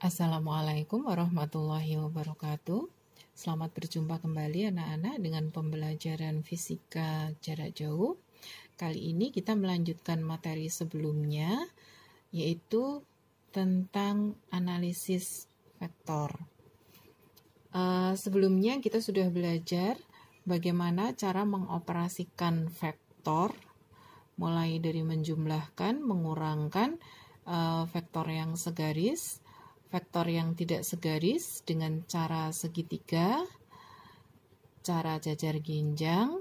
Assalamualaikum warahmatullahi wabarakatuh. Selamat berjumpa kembali anak-anak dengan pembelajaran fisika jarak jauh. Kali ini kita melanjutkan materi sebelumnya, yaitu tentang analisis vektor. Sebelumnya kita sudah belajar bagaimana cara mengoperasikan vektor, mulai dari menjumlahkan, mengurangkan vektor yang segaris, vektor yang tidak segaris dengan cara segitiga, cara jajar ginjang,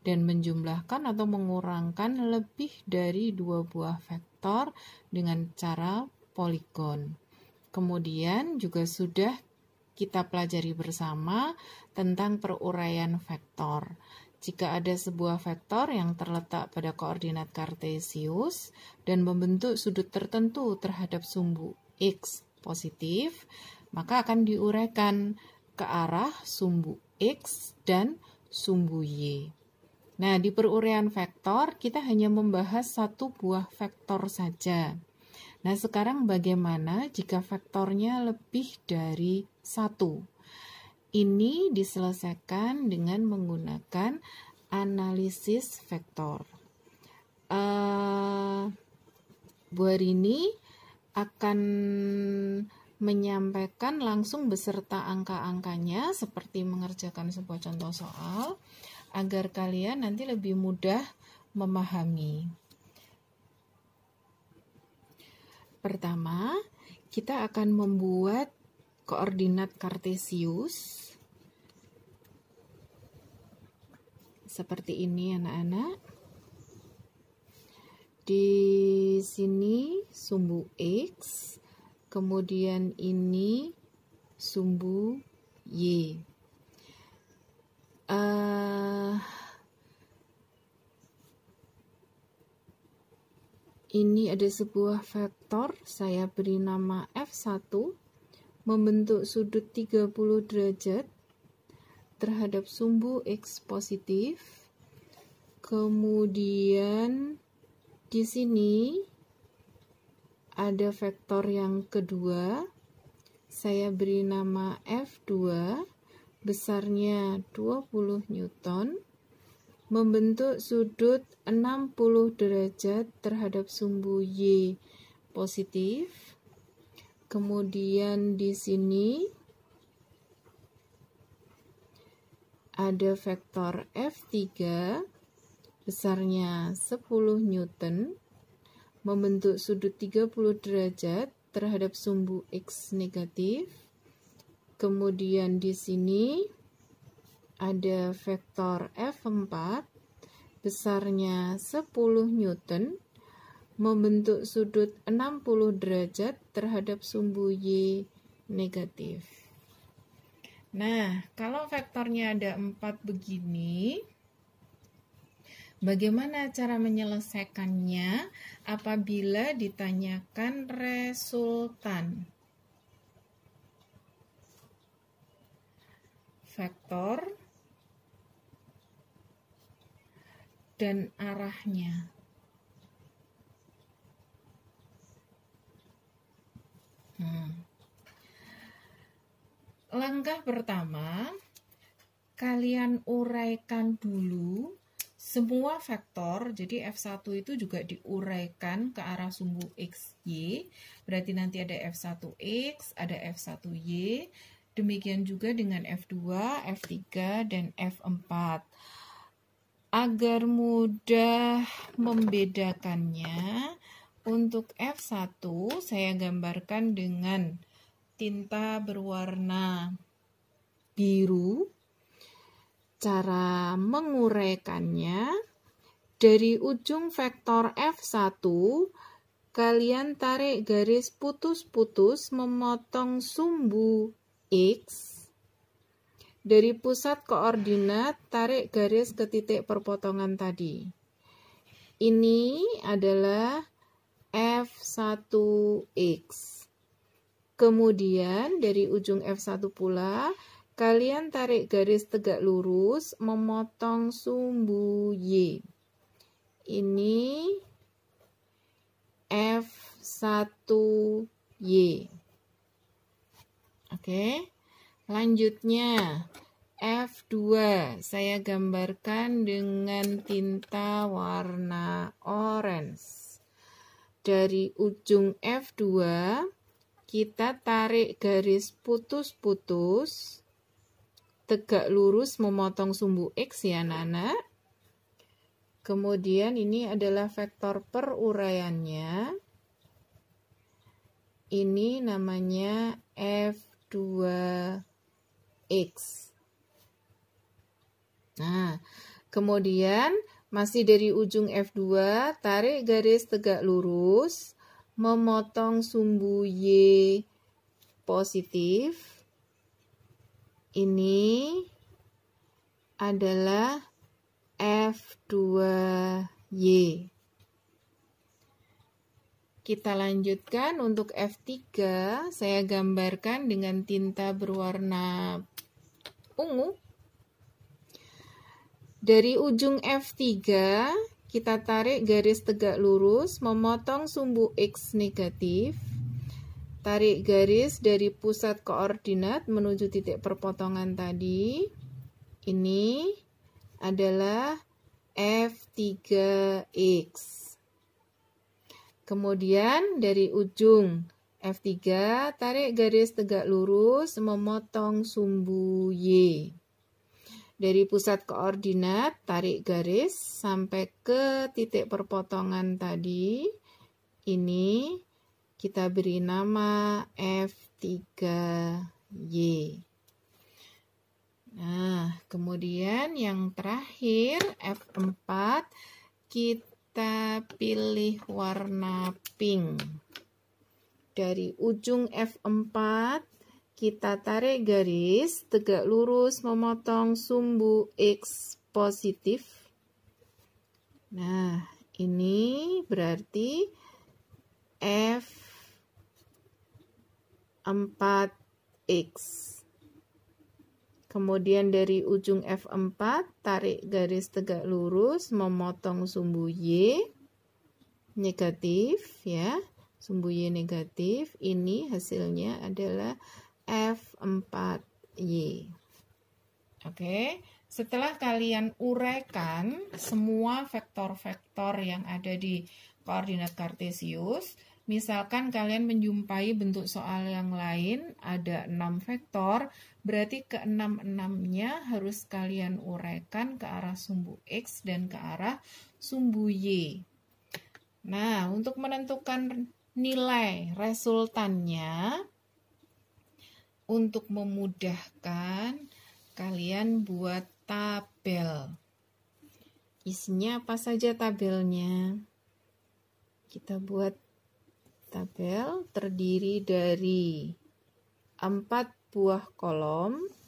dan menjumlahkan atau mengurangkan lebih dari 2 buah vektor dengan cara poligon. Kemudian juga sudah kita pelajari bersama tentang peruraian vektor. Jika ada sebuah vektor yang terletak pada koordinat kartesius dan membentuk sudut tertentu terhadap sumbu X positif, maka akan diuraikan ke arah sumbu X dan sumbu Y. Nah, di peruraian vektor kita hanya membahas satu buah vektor saja. Nah, sekarang bagaimana jika vektornya lebih dari satu? Ini diselesaikan dengan menggunakan analisis vektor. Bu Harini akan menyampaikan langsung beserta angka-angkanya seperti mengerjakan sebuah contoh soal agar kalian nanti lebih mudah memahami. Pertama, kita akan membuat koordinat kartesius seperti ini anak-anak. Di sini sumbu X, kemudian ini sumbu Y. Ini ada sebuah vektor, saya beri nama F1, membentuk sudut 30 derajat terhadap sumbu X positif. Kemudian di sini ada vektor yang kedua, saya beri nama F2, besarnya 20 Newton, membentuk sudut 60 derajat terhadap sumbu Y positif. Kemudian di sini ada vektor F3, besarnya 10 Newton, membentuk sudut 30 derajat terhadap sumbu X negatif. Kemudian di sini ada vektor F4, besarnya 10 Newton, membentuk sudut 60 derajat terhadap sumbu Y negatif. Nah, kalau vektornya ada 4 begini, bagaimana cara menyelesaikannya apabila ditanyakan resultan vektor dan arahnya? Langkah pertama, kalian uraikan dulu semua vektor. Jadi F1 itu juga diuraikan ke arah sumbu XY. Berarti nanti ada F1X, ada F1Y. Demikian juga dengan F2, F3, dan F4. Agar mudah membedakannya, untuk F1 saya gambarkan dengan tinta berwarna biru. Cara menguraikannya, dari ujung vektor F1, kalian tarik garis putus-putus memotong sumbu X. Dari pusat koordinat, tarik garis ke titik perpotongan tadi. Ini adalah F1X. Kemudian dari ujung F1 pula, kalian tarik garis tegak lurus memotong sumbu Y. Ini F1Y. Oke. Lanjutnya F2 saya gambarkan dengan tinta warna orange. Dari ujung F2 kita tarik garis putus-putus, tegak lurus memotong sumbu X ya anak-anak. Kemudian ini adalah vektor peruraiannya. Ini namanya F2X. Nah, kemudian masih dari ujung F2, tarik garis tegak lurus, memotong sumbu Y positif. Ini adalah F2Y. Kita lanjutkan untuk F3, saya gambarkan dengan tinta berwarna ungu. Dari ujung F3, kita tarik garis tegak lurus, memotong sumbu X negatif. Tarik garis dari pusat koordinat menuju titik perpotongan tadi. Ini adalah F3X. Kemudian dari ujung F3, tarik garis tegak lurus, memotong sumbu Y. Dari pusat koordinat, tarik garis sampai ke titik perpotongan tadi. Ini kita beri nama F3Y. Nah, kemudian yang terakhir F4, kita pilih warna pink. Dari ujung F4 kita tarik garis tegak lurus memotong sumbu X positif. Nah, ini berarti F4X. Kemudian dari ujung F4, tarik garis tegak lurus, memotong sumbu Y negatif, ya. Sumbu Y negatif, ini hasilnya adalah F4Y. Oke, setelah kalian uraikan semua vektor-vektor yang ada di koordinat kartesius, misalkan kalian menjumpai bentuk soal yang lain, ada 6 vektor, berarti ke-6-6-nya harus kalian uraikan ke arah sumbu X dan ke arah sumbu Y. Nah, untuk menentukan nilai resultannya, untuk memudahkan, kalian buat tabel. Isinya apa saja tabelnya? Kita buat tabel terdiri dari 4 buah kolom.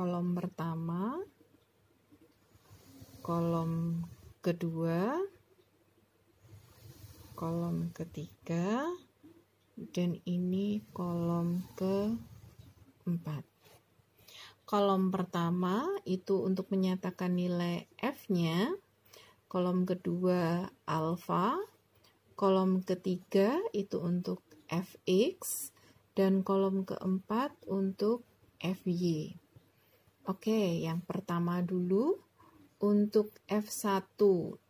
Kolom pertama, kolom kedua, kolom ketiga, dan ini kolom keempat. Kolom pertama itu untuk menyatakan nilai F-nya, kolom kedua alfa, kolom ketiga itu untuk Fx, dan kolom keempat untuk Fy. Oke, yang pertama dulu untuk F1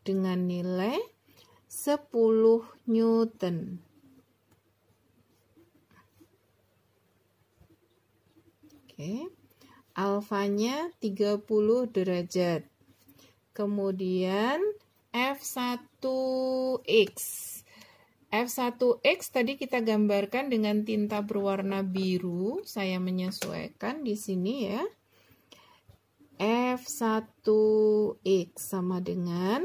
dengan nilai 10 Newton. Oke, alfanya 30 derajat. Kemudian F1X. F1X tadi kita gambarkan dengan tinta berwarna biru. Saya menyesuaikan di sini ya. F1X sama dengan,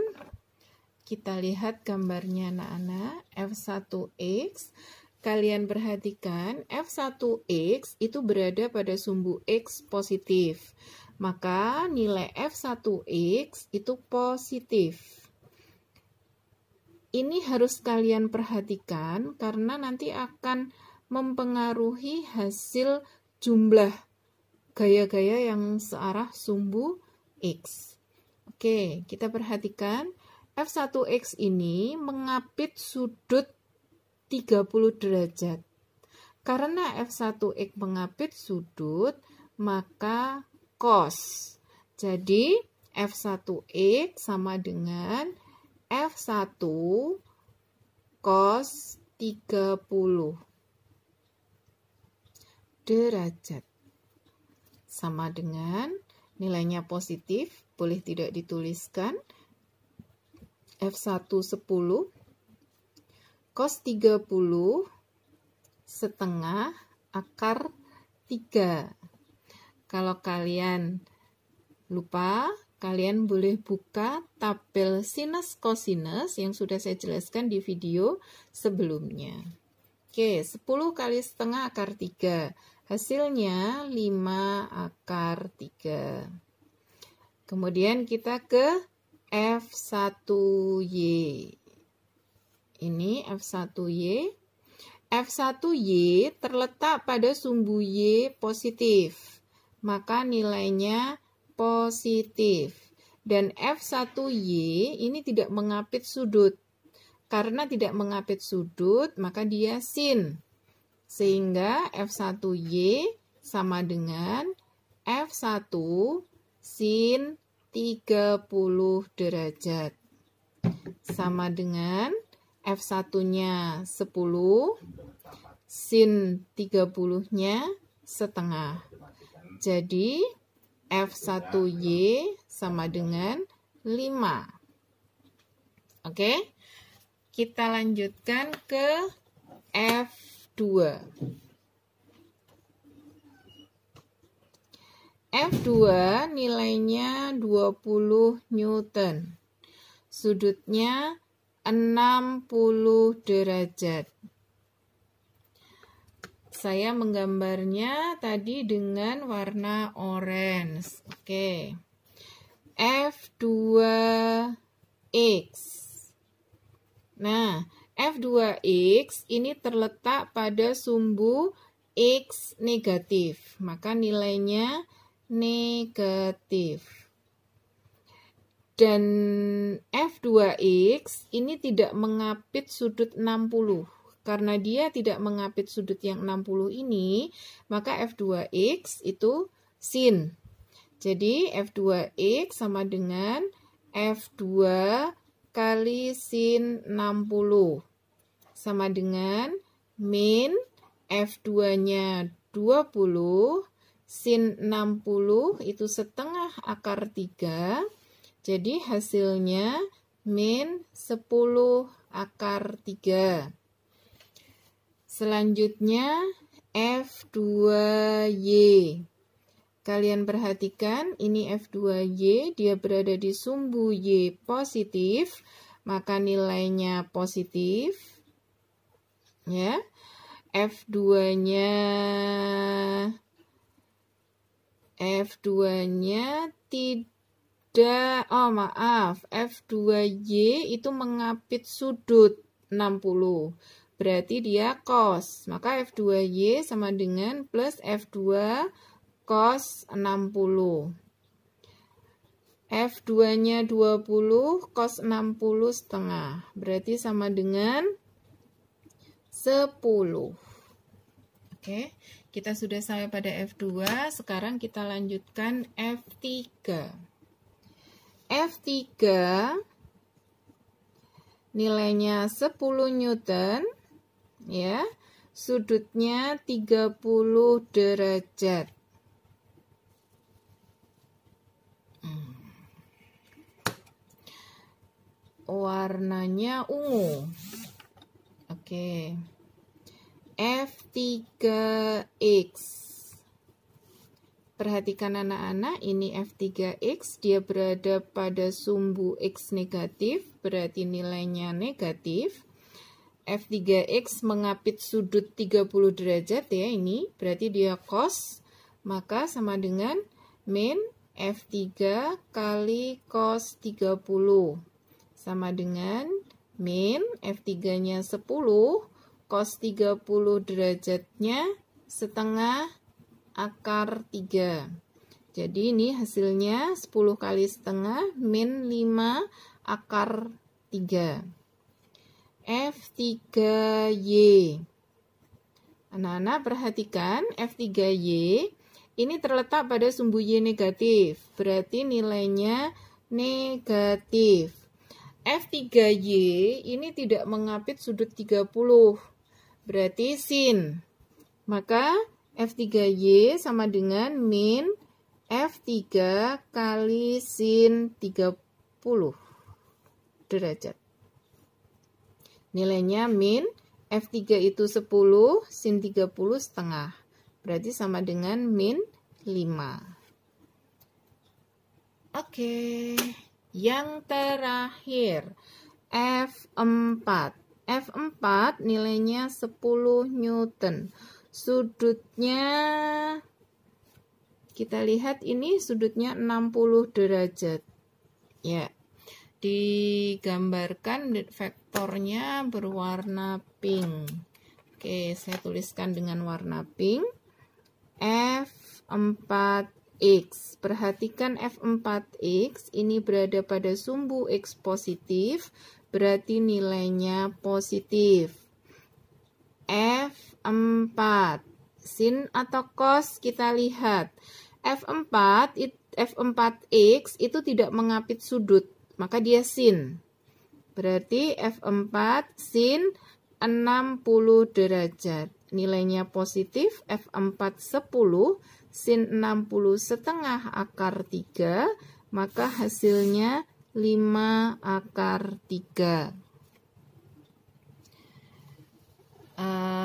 kita lihat gambarnya anak-anak, F1X. Kalian perhatikan F1X itu berada pada sumbu X positif. Maka nilai F1X itu positif. Ini harus kalian perhatikan karena nanti akan mempengaruhi hasil jumlah gaya-gaya yang searah sumbu X. Oke, kita perhatikan F1X ini mengapit sudut 30 derajat. Karena F1X mengapit sudut, maka cos. Jadi, F1X sama dengan F1 cos 30 derajat. Sama dengan nilainya positif, boleh tidak dituliskan. F1 10 cos 30 setengah akar 3. Kalau kalian lupa, kalian boleh buka tabel sinus kosinus yang sudah saya jelaskan di video sebelumnya. Oke, 10 kali setengah akar 3. Hasilnya 5 akar 3. Kemudian kita ke F1Y. Ini F1Y. F1Y terletak pada sumbu Y positif. Maka nilainya positif. Dan F1Y ini tidak mengapit sudut. Karena tidak mengapit sudut, maka dia sin. Sehingga F1Y sama dengan F1 sin 30 derajat. Sama dengan F1-nya 10, sin 30-nya setengah. Jadi, F1Y sama dengan 5. Oke, kita lanjutkan ke F2. F2 nilainya 20 Newton. Sudutnya 60 derajat. Saya menggambarnya tadi dengan warna orange. Oke. F2X. Nah, F2X ini terletak pada sumbu X negatif. Maka nilainya negatif. Dan F2X ini tidak mengapit sudut 60. Karena dia tidak mengapit sudut yang 60 ini, maka F2X itu sin. Jadi F2X sama dengan F2 kali sin 60. Sama dengan min F2-nya 20, sin 60 itu setengah akar 3. Jadi hasilnya min 10 akar 3. Selanjutnya F2Y. Kalian perhatikan ini F2Y, dia berada di sumbu Y positif, maka nilainya positif. Ya. F2-nya tidak, F2Y itu mengapit sudut 60. Berarti dia cos. Maka F2Y sama dengan plus F2 cos 60. F2-nya 20, cos 60 setengah. Berarti sama dengan 10. Oke, kita sudah sampai pada F2. Sekarang kita lanjutkan F3. F3 nilainya 10 Newton. Ya, sudutnya 30 derajat. Warnanya ungu. Oke. F3X. Perhatikan anak-anak, ini F3X, dia berada pada sumbu X negatif, berarti nilainya negatif. F3X mengapit sudut 30 derajat ya ini, berarti dia cos, maka sama dengan min F3 kali cos 30. Sama dengan min F3-nya 10, cos 30 derajatnya setengah akar 3. Jadi ini hasilnya 10 kali setengah min 5 akar 3. F3Y. Anak-anak perhatikan F3Y ini terletak pada sumbu Y negatif. Berarti nilainya negatif. F3Y ini tidak mengapit sudut 30. Berarti sin. Maka F3Y sama dengan min F3 kali sin 30 derajat. Nilainya min F3 itu 10, sin 30 setengah. Berarti sama dengan min 5. Oke, yang terakhir F4. F4 nilainya 10 Newton. Sudutnya, kita lihat ini sudutnya 60 derajat. Ya, digambarkan vektornya berwarna pink. Oke, saya tuliskan dengan warna pink. F4X. Perhatikan F4X ini berada pada sumbu X positif, berarti nilainya positif. F4. Sin atau cos kita lihat. F4X itu tidak mengapit sudut, maka dia sin. Berarti F4 sin 60 derajat. Nilainya positif. F4 10, sin 60 setengah akar 3, maka hasilnya 5 akar 3.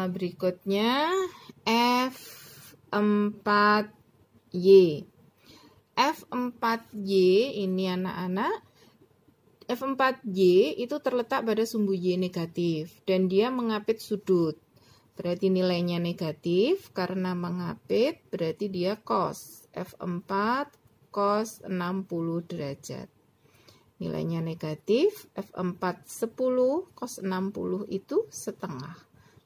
Berikutnya F4Y. F4Y ini anak-anak, F4Y itu terletak pada sumbu Y negatif dan dia mengapit sudut. Berarti nilainya negatif, karena mengapit berarti dia cos. F4 cos 60 derajat. Nilainya negatif, F4 10, cos 60 itu setengah.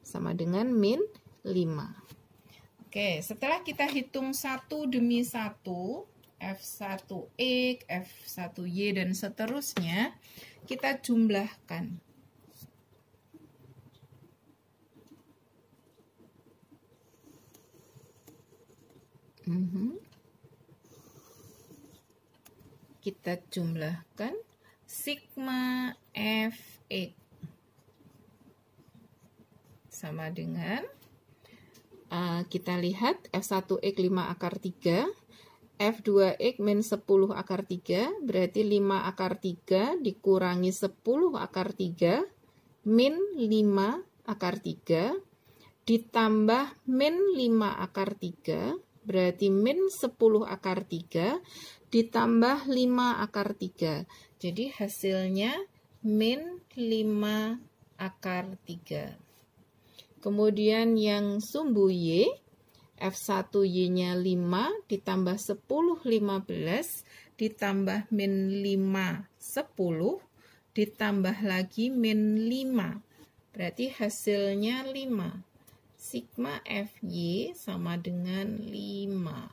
Sama dengan min 5. Oke, setelah kita hitung satu demi satu, F1X, F1Y, dan seterusnya, kita jumlahkan. Kita jumlahkan sigma Fx sama dengan kita lihat F1X 5 akar 3, F2X min 10 akar 3, berarti 5 akar 3 dikurangi 10 akar 3, min 5 akar 3, ditambah min 5 akar 3, berarti min 10 akar 3, ditambah 5 akar 3. Jadi hasilnya min 5 akar 3. Kemudian yang sumbu Y, F1Y-nya 5 ditambah 10, 15, ditambah min 5, 10, ditambah lagi min 5. Berarti hasilnya 5. Sigma Fy sama dengan 5.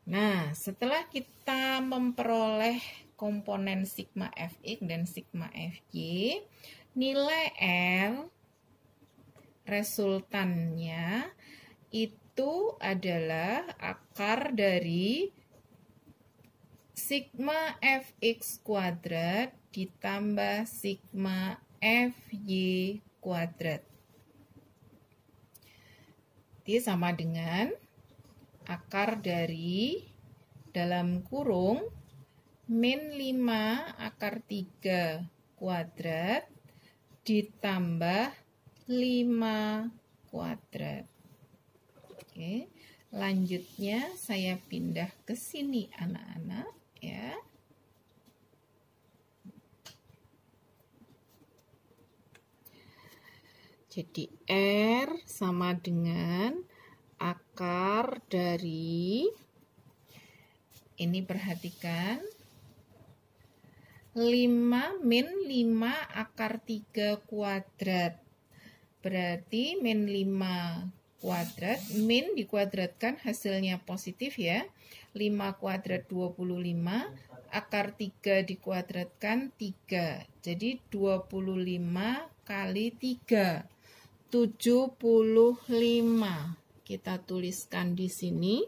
Nah, setelah kita memperoleh komponen sigma Fx dan sigma Fy, nilai L resultannya itu adalah akar dari sigma Fx kuadrat ditambah sigma Fy kuadrat. Ini sama dengan akar dari dalam kurung min 5 akar 3 kuadrat ditambah 5 kuadrat. Oke, lanjutnya saya pindah ke sini anak-anak ya. Jadi R sama dengan akar dari, ini perhatikan, 5 min 5 akar 3 kuadrat Berarti min 5 kuadrat, min dikuadratkan hasilnya positif ya. 5 kuadrat 25, akar 3 dikuadratkan 3. Jadi 25 kali 3, 75. Kita tuliskan di sini.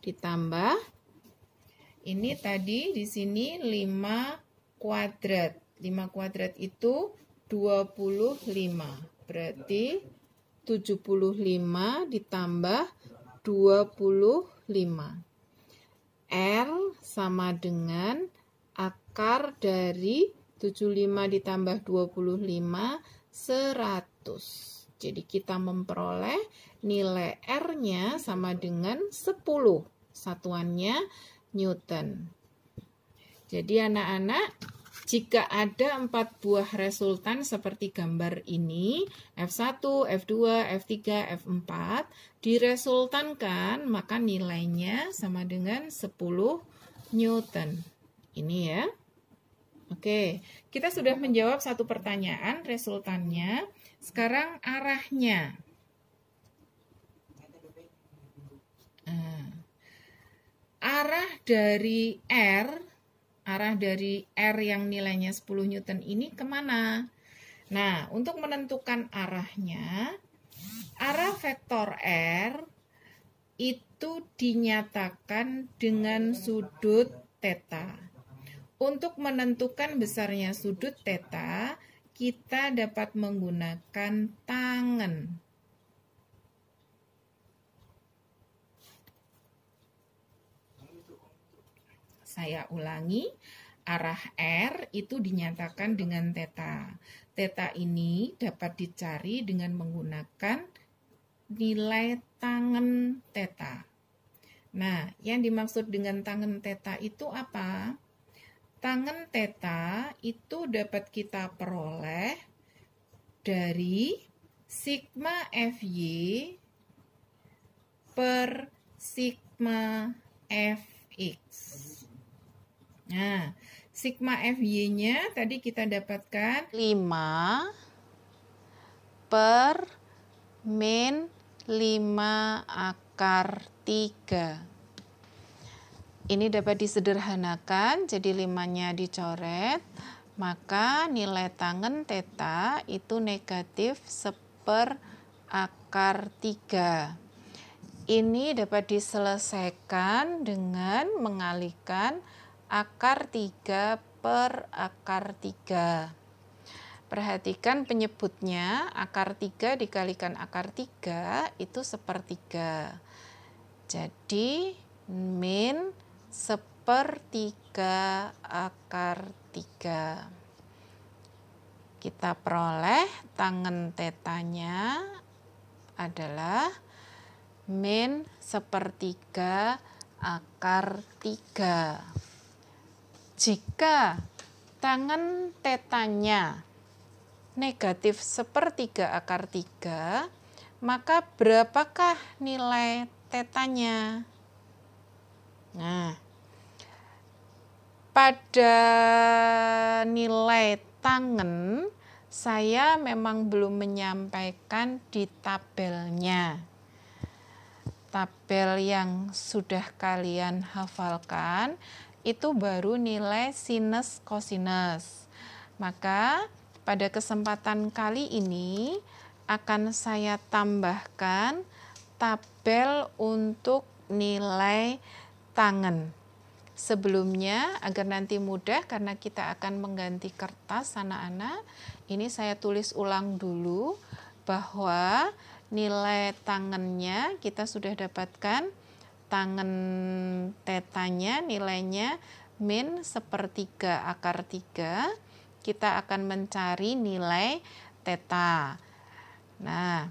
Ditambah, ini tadi di sini 5 kuadrat. 5 kuadrat itu 25. Berarti 75 ditambah 25. R sama dengan akar dari 75 ditambah 25, 100. Jadi kita memperoleh nilai R-nya sama dengan 10. Satuannya Newton. Jadi anak-anak, jika ada 4 buah resultan seperti gambar ini, F1, F2, F3, F4, diresultankan, maka nilainya sama dengan 10 Newton. Ini ya. Oke, kita sudah menjawab satu pertanyaan, resultannya. Sekarang arahnya. Arah dari R yang nilainya 10 Newton ini kemana? Nah, untuk menentukan arahnya, arah vektor R itu dinyatakan dengan sudut theta. Untuk menentukan besarnya sudut theta, kita dapat menggunakan tangen. Saya ulangi, arah R itu dinyatakan dengan theta. Theta ini dapat dicari dengan menggunakan nilai tangen theta. Nah, yang dimaksud dengan tangen theta itu apa? Tangen theta itu dapat kita peroleh dari sigma Fy per sigma Fx. Nah, sigma Fy-nya tadi kita dapatkan 5 per min 5 akar 3. Ini dapat disederhanakan, jadi 5-nya dicoret, maka nilai tangen theta itu negatif 1/4 akar 3. Ini dapat diselesaikan dengan mengalihkan akar 3 per akar 3. Perhatikan penyebutnya, akar 3 dikalikan akar 3 itu 1/3. Jadi min 1/3 akar 3. Kita peroleh tangen tetanya adalah min 1/3 akar 3. Jika tangen tetanya negatif 1/3 akar 3, maka berapakah nilai tetanya? Nah, pada nilai tangen saya memang belum menyampaikan di tabelnya. Tabel yang sudah kalian hafalkan itu baru nilai sinus kosinus. Maka pada kesempatan kali ini akan saya tambahkan tabel untuk nilai tangen. Sebelumnya, agar nanti mudah karena kita akan mengganti kertas anak-anak, ini saya tulis ulang dulu bahwa nilai tangennya kita sudah dapatkan, tangen tetanya nilainya min 1/3 akar 3, kita akan mencari nilai theta. Nah,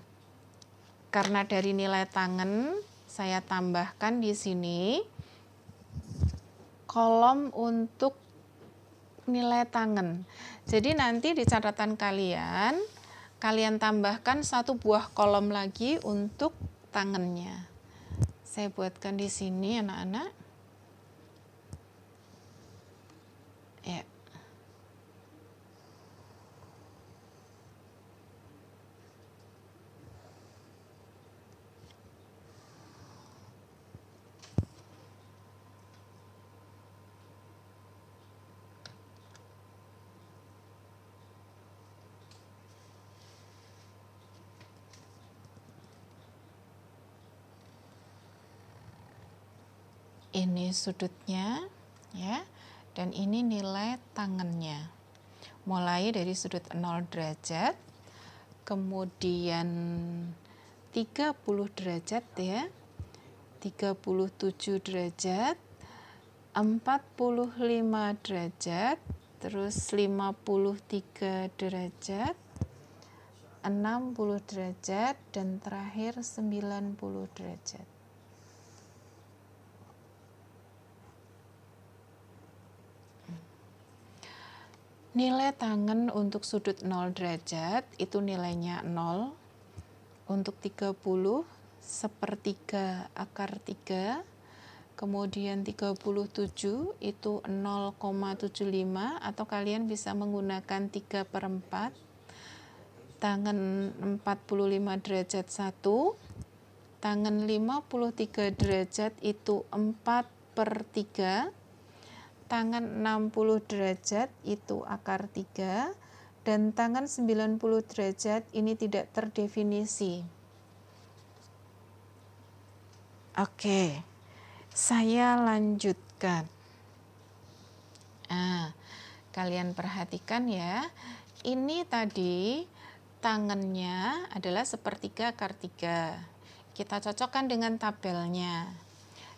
karena dari nilai tangen saya tambahkan di sini kolom untuk nilai tangen. Jadi nanti di catatan kalian tambahkan 1 buah kolom lagi untuk tangennya. Saya buatkan di sini anak-anak. Ya. Ini sudutnya ya, dan ini nilai tangannya. Mulai dari sudut 0 derajat, kemudian 30 derajat ya, 37 derajat, 45 derajat, terus 53 derajat, 60 derajat, dan terakhir 90 derajat. Nilai tangan untuk sudut 0 derajat itu nilainya 0, untuk 30 sepertiga akar 3, kemudian 37 itu 0,75 atau kalian bisa menggunakan 3/4, tangan 45 derajat 1, tangan 53 derajat itu 4/3, tangan 60 derajat itu akar 3, dan tangan 90 derajat ini tidak terdefinisi. Oke, saya lanjutkan. Nah, kalian perhatikan ya, ini tadi tangannya adalah sepertiga akar 3. Kita cocokkan dengan tabelnya.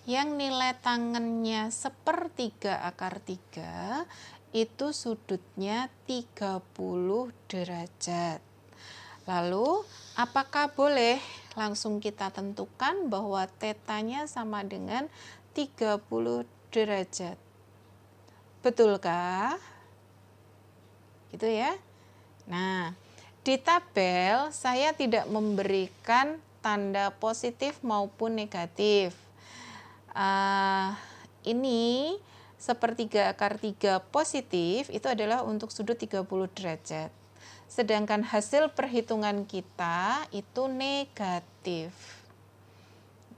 Yang nilai tangannya sepertiga akar 3 itu sudutnya 30 derajat. Lalu apakah boleh langsung kita tentukan bahwa tetanya sama dengan 30 derajat? Betulkah? Gitu ya. Nah, di tabel saya tidak memberikan tanda positif maupun negatif. Ini sepertiga akar 3 positif itu adalah untuk sudut 30 derajat. Sedangkan hasil perhitungan kita itu negatif.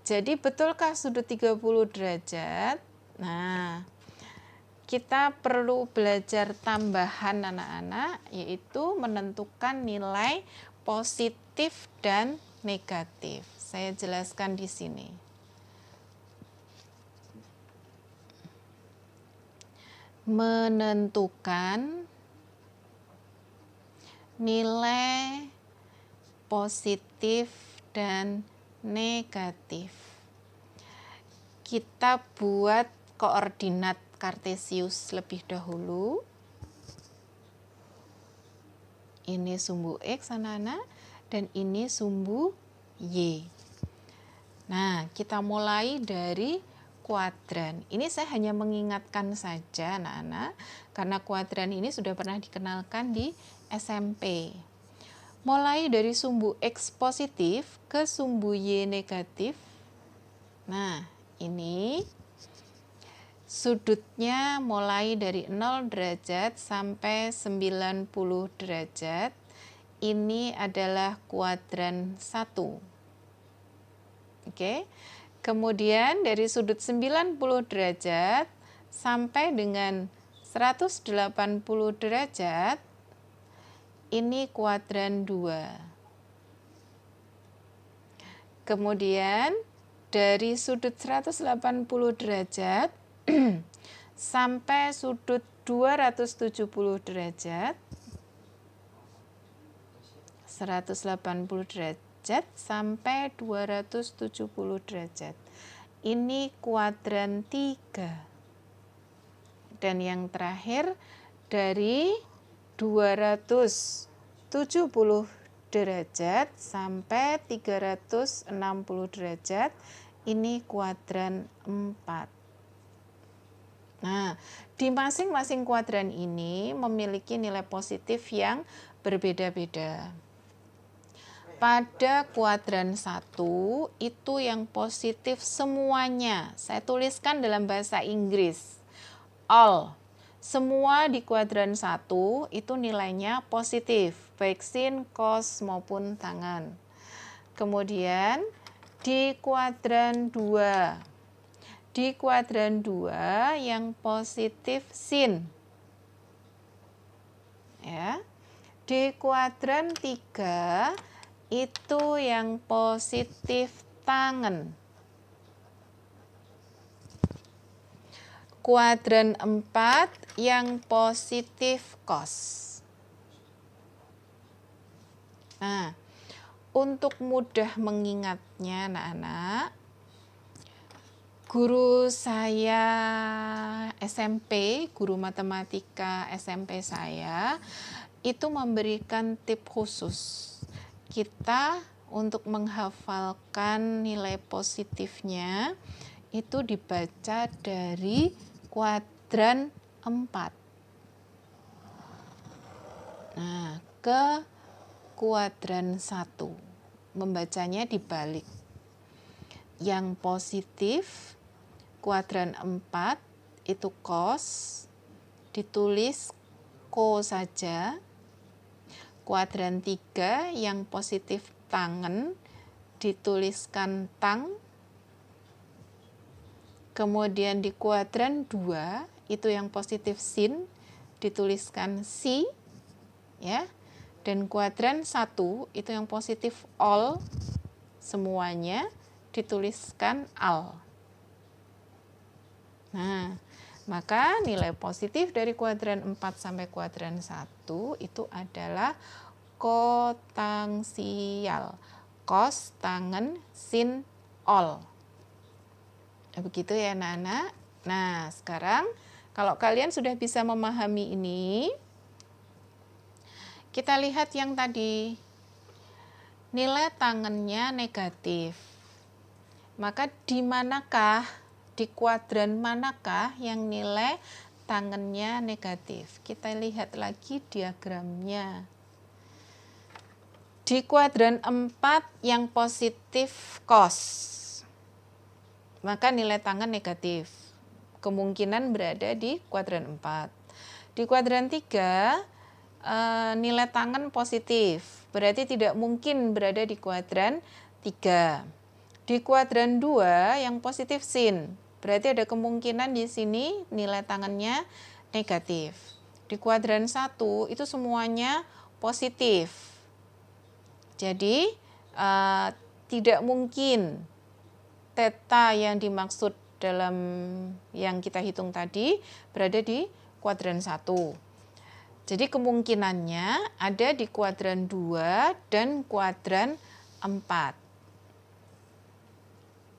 Jadi betulkah sudut 30 derajat? Nah, kita perlu belajar tambahan anak-anak, yaitu menentukan nilai positif dan negatif. Saya jelaskan di sini. Menentukan nilai positif dan negatif. Kita buat koordinat kartesius lebih dahulu. Ini sumbu X anak-anak, dan ini sumbu Y. Nah, kita mulai dari kuadran. Ini saya hanya mengingatkan saja anak-anak, karena kuadran ini sudah pernah dikenalkan di SMP. Mulai dari sumbu X positif ke sumbu Y negatif. Nah, ini sudutnya mulai dari 0 derajat sampai 90 derajat. Ini adalah kuadran 1. Oke. Kemudian dari sudut 90 derajat sampai dengan 180 derajat, ini kuadran 2. Kemudian dari sudut 180 derajat sampai sudut 270 derajat, 180 derajat sampai 270 derajat. Ini kuadran 3. Dan yang terakhir dari 270 derajat sampai 360 derajat, ini kuadran 4. Nah, di masing-masing kuadran ini memiliki nilai positif yang berbeda-beda. Pada kuadran 1 itu yang positif semuanya. Saya tuliskan dalam bahasa Inggris. All. Semua di kuadran 1 itu nilainya positif, baik sin, cos maupun tangan. Kemudian di kuadran 2. Di kuadran 2 yang positif sin. Ya. Di kuadran 3 itu yang positif tangan. kuadran 4 yang positif cos. Nah, untuk mudah mengingatnya anak-anak, guru saya SMP, guru matematika SMP saya, itu memberikan tip khusus. Kita untuk menghafalkan nilai positifnya, itu dibaca dari kuadran 4. Nah, ke kuadran 1. Membacanya dibalik. Yang positif kuadran 4 itu cos, ditulis ko saja. Kuadran 3 yang positif tangen, dituliskan tang. Kemudian di kuadran 2 itu yang positif sin, dituliskan si, ya. Dan kuadran 1 itu yang positif all, semuanya dituliskan al. Nah, maka nilai positif dari kuadran 4 sampai kuadran 1 itu adalah kotangsial. Cos, tangen, sin, all. Begitu ya anak-anak. Nah, sekarang kalau kalian sudah bisa memahami ini, kita lihat yang tadi. Nilai tangennya negatif. Maka di manakah, di kuadran manakah yang nilai tangennya negatif? Kita lihat lagi diagramnya. Di kuadran 4 yang positif cos, maka nilai tangen negatif. Kemungkinan berada di kuadran 4. Di kuadran 3, nilai tangen positif, berarti tidak mungkin berada di kuadran 3. Di kuadran 2 yang positif sin, berarti ada kemungkinan di sini nilai tangennya negatif. Di kuadran 1 itu semuanya positif. Jadi tidak mungkin theta yang dimaksud dalam yang kita hitung tadi berada di kuadran 1. Jadi kemungkinannya ada di kuadran 2 dan kuadran 4.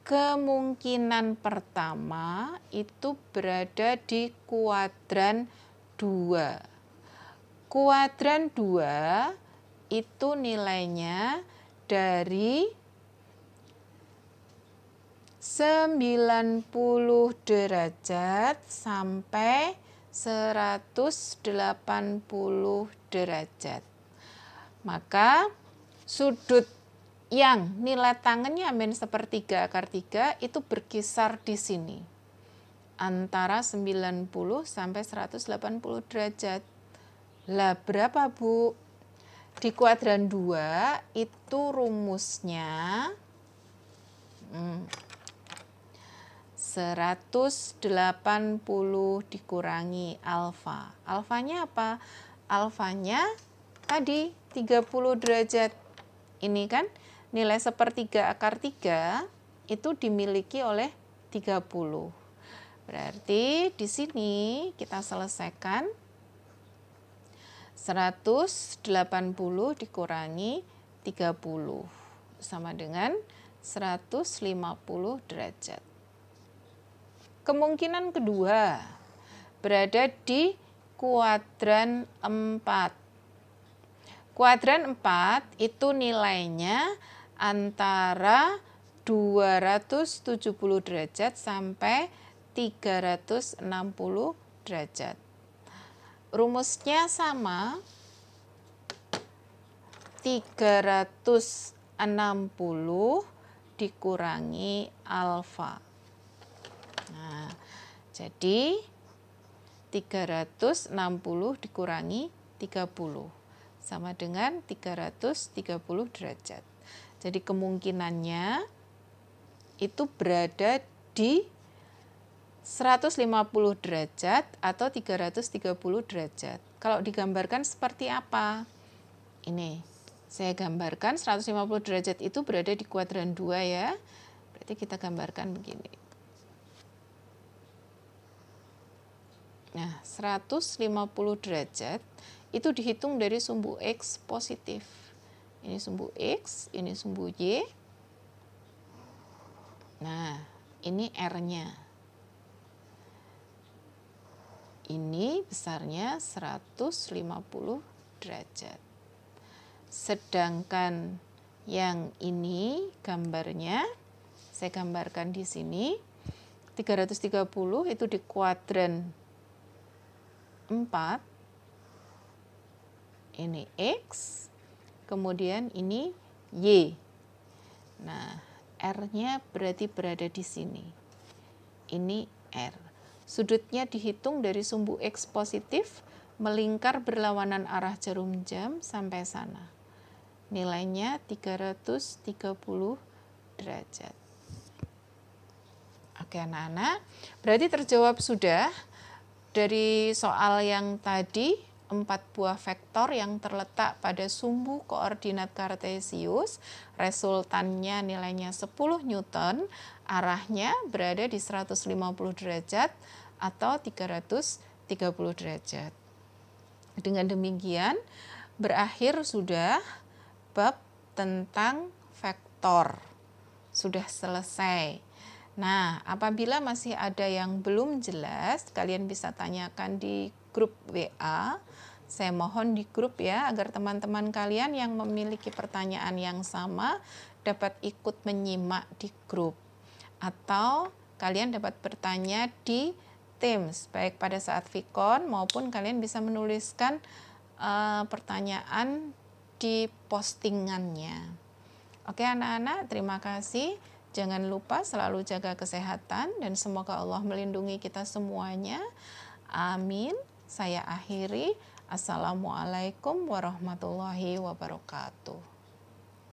Kemungkinan pertama itu berada di kuadran 2. Kuadran 2 itu nilainya dari 90 derajat sampai 180 derajat. Maka sudut yang nilai tangennya min sepertiga akar 3 itu berkisar di sini. Antara 90 sampai 180 derajat. Lah berapa, Bu? Di kuadran 2 itu rumusnya 180 dikurangi alfa. Alfanya apa? Alfanya tadi 30 derajat. Ini kan nilai sepertiga akar 3 itu dimiliki oleh 30. Berarti di sini kita selesaikan 180 dikurangi 30 sama dengan 150 derajat. Kemungkinan kedua berada di kuadran 4. Kuadran 4 itu nilainya antara 270 derajat sampai 360 derajat. Rumusnya sama, 360 dikurangi alfa. Nah, jadi 360 dikurangi 30 sama dengan 330 derajat. Jadi kemungkinannya itu berada di 150 derajat atau 330 derajat. Kalau digambarkan seperti apa? Ini, saya gambarkan 150 derajat itu berada di kuadran 2 ya. Berarti kita gambarkan begini. Nah, 150 derajat itu dihitung dari sumbu X positif. Ini sumbu X, ini sumbu Y. Nah, ini R-nya. Ini besarnya 150 derajat. Sedangkan yang ini gambarnya, saya gambarkan di sini, 330 itu di kuadran 4, ini X, kemudian ini Y. Nah, R-nya berarti berada di sini. Ini R. Sudutnya dihitung dari sumbu X positif, melingkar berlawanan arah jarum jam sampai sana. Nilainya 330 derajat. Oke anak-anak, berarti terjawab sudah. Dari soal yang tadi, 4 buah vektor yang terletak pada sumbu koordinat kartesius, resultannya nilainya 10 Newton, arahnya berada di 150 derajat atau 330 derajat. Dengan demikian, berakhir sudah bab tentang vektor. Sudah selesai. Nah, apabila masih ada yang belum jelas, kalian bisa tanyakan di grup WA. Saya mohon di grup ya, agar teman-teman kalian yang memiliki pertanyaan yang sama dapat ikut menyimak di grup. Atau kalian dapat bertanya di Teams, baik pada saat Vicon maupun kalian bisa menuliskan pertanyaan di postingannya. Oke anak-anak, terima kasih. Jangan lupa selalu jaga kesehatan dan semoga Allah melindungi kita semuanya. Amin. Saya akhiri. Assalamualaikum warahmatullahi wabarakatuh.